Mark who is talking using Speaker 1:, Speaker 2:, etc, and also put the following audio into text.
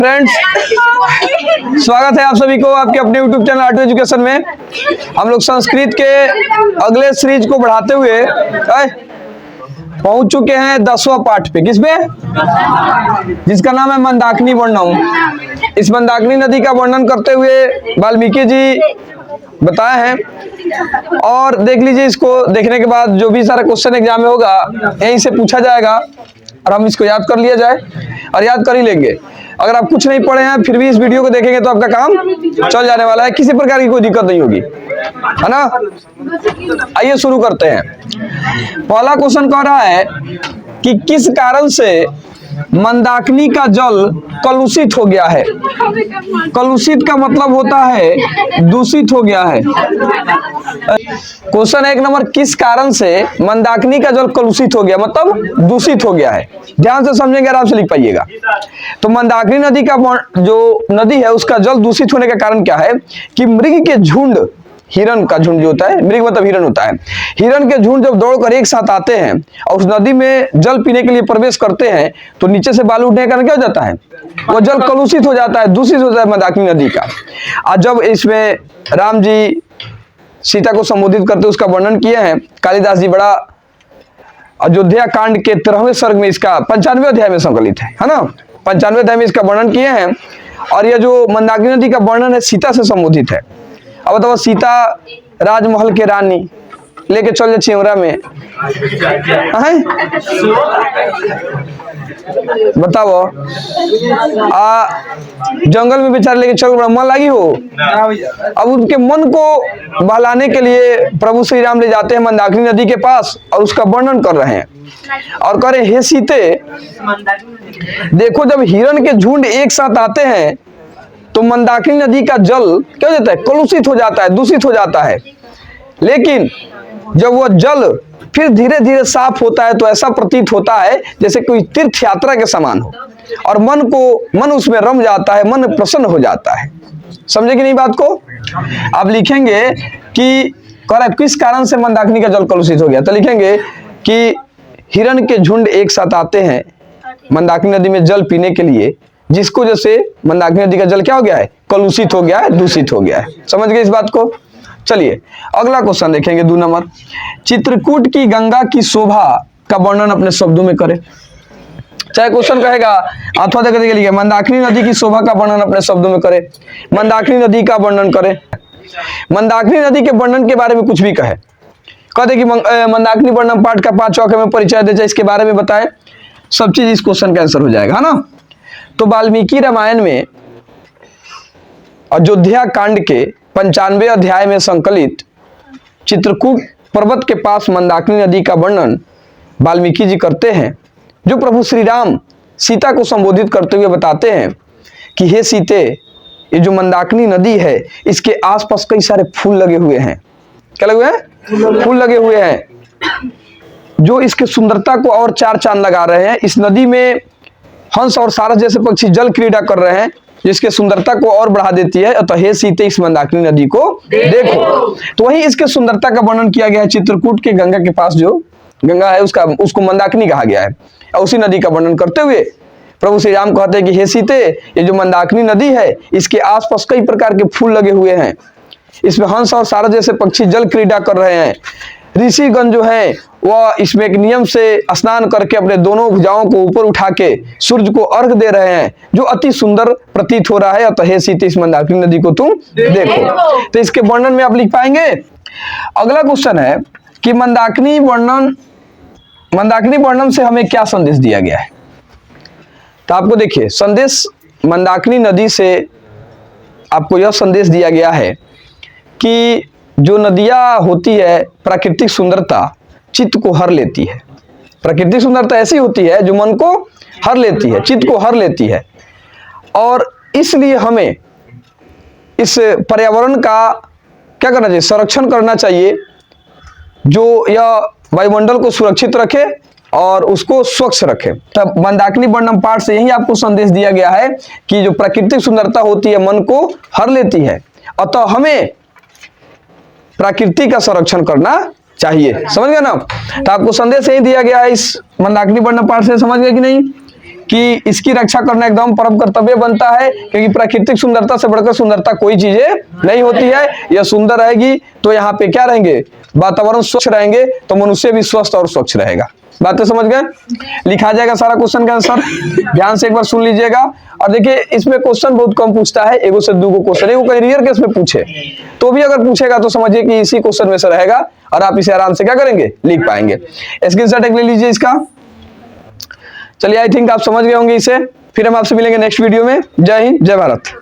Speaker 1: Friends, स्वागत है आप सभी को आपके अपने YouTube चैनल ऑटो एजुकेशन में। हम लोग संस्कृत के अगले सीरीज को बढ़ाते हुए पहुंच चुके हैं 10वां पाठ पे। किसमें? जिसका नाम है मंदाकिनी वर्णन। इस मंदाकिनी नदी का वर्णन करते हुए वाल्मीकि जी बताए हैं, और देख लीजिए, इसको देखने के बाद जो भी सारा क्वेश्चन एग्जाम में होगा यहीं से पूछा जाएगा और हम इसको याद कर लिया जाए और याद कर ही लेंगे। अगर आप कुछ नहीं पढ़े हैं फिर भी इस वीडियो को देखेंगे तो आपका काम चल जाने वाला है, किसी प्रकार की कोई दिक्कत नहीं होगी, है ना। आइए शुरू करते हैं। पहला क्वेश्चन कह रहा है कि किस कारण से मंदाकिनी का जल कलुषित हो गया है। कलुषित का मतलब होता है दूषित हो गया है। क्वेश्चन 1 नंबर, किस कारण से मंदाकिनी का जल कलुषित हो गया, मतलब दूषित हो गया है। ध्यान से समझेंगे, आराम से लिख पाइएगा। तो मंदाकिनी नदी का जो नदी है उसका जल दूषित होने का कारण क्या है कि मृग के झुंड, हिरण का झुंड जो होता है, मृग मतलब हिरण होता है, हिरण के झुंड जब दौड़कर एक साथ आते हैं और उस नदी में जल पीने के लिए प्रवेश करते हैं तो नीचे से बालू उठने का कारण क्या हो जाता है, वो जल कलुषित हो जाता है, दूषित हो जाता है मंदाकिनी नदी का। और जब इसमें राम जी सीता को संबोधित करते उसका वर्णन किए हैं कालिदास जी, बड़ा अयोध्या कांड के 13वें सर्ग में, इसका 95वें अध्याय में संकलित है ना, 95वें अध्याय में इसका वर्णन किए हैं। और यह जो मंदाकिनी नदी का वर्णन है सीता से संबोधित है। अब बताओ, सीता राजमहल के रानी लेके चल जाए चिवरा में, बताओ, जंगल में बेचारे लेके चल, बड़ा मन लगी हो। अब उनके मन को बहलाने के लिए प्रभु श्री राम ले जाते हैं मंदाकिनी नदी के पास और उसका वर्णन कर रहे हैं और कह रहे, हे सीते, देखो जब हिरण के झुंड एक साथ आते हैं तो मंदाकिनी नदी का जल क्या हो जाता है, कलुषित हो जाता है, दूषित हो जाता है। लेकिन जब वह जल फिर धीरे धीरे साफ होता है तो ऐसा प्रतीत होता है जैसे कोई तीर्थ यात्रा के समान हो और मन उसमें रम जाता है, मन प्रसन्न हो जाता है। समझे कि नहीं बात को? आप लिखेंगे कि कह रहा है किस कारण से मंदाकिनी का जल कलुषित हो गया, तो लिखेंगे कि हिरण के झुंड एक साथ आते हैं मंदाकिनी नदी में जल पीने के लिए, जिसको जैसे मंदाकिनी नदी का जल क्या हो गया है, कलुषित हो गया है, दूषित हो गया है। समझ गए इस बात को? चलिए अगला क्वेश्चन देखेंगे 2 नंबर, चित्रकूट की गंगा की शोभा का वर्णन अपने शब्दों में करें। चाहे क्वेश्चन कहेगा अथवा देख के लिए मंदाकिनी नदी की शोभा का वर्णन अपने शब्दों में करें, मंदाकिनी नदी का वर्णन करें। मंदाकिनी नदी के वर्णन के बारे में कुछ भी कहे, कहते कि मंदाकिनी वर्णन पाठ का 5 वाक्य में परिचय दे, इसके बारे में बताए, सब चीज इस क्वेश्चन का आंसर हो जाएगा, है ना। तो वाल्मीकि रामायण में अयोध्या कांड के 95वें अध्याय में संकलित चित्रकूट पर्वत के पास मंदाकिनी नदी का वर्णन वाल्मीकि जी करते हैं, जो प्रभु श्री राम सीता को संबोधित करते हुए बताते हैं कि हे सीते, ये जो मंदाकिनी नदी है इसके आसपास कई सारे फूल लगे हुए हैं। क्या लगे हुए हैं? फूल लगे हुए हैं जो इसके सुंदरता को और 4 चांद लगा रहे हैं। इस नदी में हंस और सारस जैसे पक्षी जल क्रीड़ा कर रहे हैं जिसके सुंदरता को और बढ़ा देती है। अतः हे सीते, इस मंदाकिनी नदी को देखो। तो वही इसके सुंदरता का वर्णन किया गया है। चित्रकूट के गंगा के पास जो गंगा है उसको मंदाकिनी कहा गया है। और उसी नदी का वर्णन करते हुए प्रभु श्री राम कहते हैं कि हे सीते, ये जो मंदाकिनी नदी है इसके आसपास कई प्रकार के फूल लगे हुए हैं, इसमें हंस और सारस जैसे पक्षी जल क्रीड़ा कर रहे हैं। ऋषिगण जो है वह इसमें एक नियम से स्नान करके अपने दोनों भुजाओं को ऊपर उठा के सूर्य को अर्घ दे रहे हैं, जो अति सुंदर प्रतीत हो रहा है। अतः हे सीते, इस मंदाकिनी नदी को तुम देखो। तो इसके वर्णन में आप लिख पाएंगे। अगला क्वेश्चन है कि मंदाकिनी वर्णन से हमें क्या संदेश दिया गया है। तो आपको देखिए, संदेश मंदाकिनी नदी से आपको यह संदेश दिया गया है कि जो नदियां होती है प्राकृतिक सुंदरता चित्त को हर लेती है। प्राकृतिक सुंदरता ऐसी होती है जो मन को हर लेती है, चित्त को हर लेती है, और इसलिए हमें इस पर्यावरण का क्या करना चाहिए, संरक्षण करना चाहिए, जो यह वायुमंडल को सुरक्षित रखे और उसको स्वच्छ रखे। तब मंदाकिनी वर्णन पाठ से यही आपको संदेश दिया गया है कि जो प्राकृतिक सुंदरता होती है मन को हर लेती है, अतः हमें प्रकृति का संरक्षण करना चाहिए। समझ गए ना? तो आपको संदेश यही दिया गया है इस मंदाकिनी वर्णन पाठ से। समझ गए कि नहीं कि इसकी रक्षा करना एकदम परम कर्तव्य बनता है, क्योंकि प्राकृतिक सुंदरता से बढ़कर सुंदरता कोई चीजें नहीं होती है। यह सुंदर रहेगी तो यहाँ पे क्या रहेंगे, वातावरण स्वच्छ रहेंगे तो मनुष्य भी स्वस्थ और स्वच्छ रहेगा। बात तो समझ गए? लिखा जाएगा सारा क्वेश्चन का आंसर, ध्यान से एक बार सुन लीजिएगा। और देखिए इसमें क्वेश्चन बहुत कम पूछता है, एगो से दूगो क्वेश्चन, एगो कहीं रियर केस में पूछे तो भी अगर पूछेगा तो समझिए कि इसी क्वेश्चन में से रहेगा और आप इसे आराम से क्या करेंगे, लिख पाएंगे। स्क्रीनशॉट एक ले लीजिए इसका। चलिए आई थिंक आप समझ गए होंगे इसे। फिर हम आपसे मिलेंगे नेक्स्ट वीडियो में। जय हिंद, जय भारत।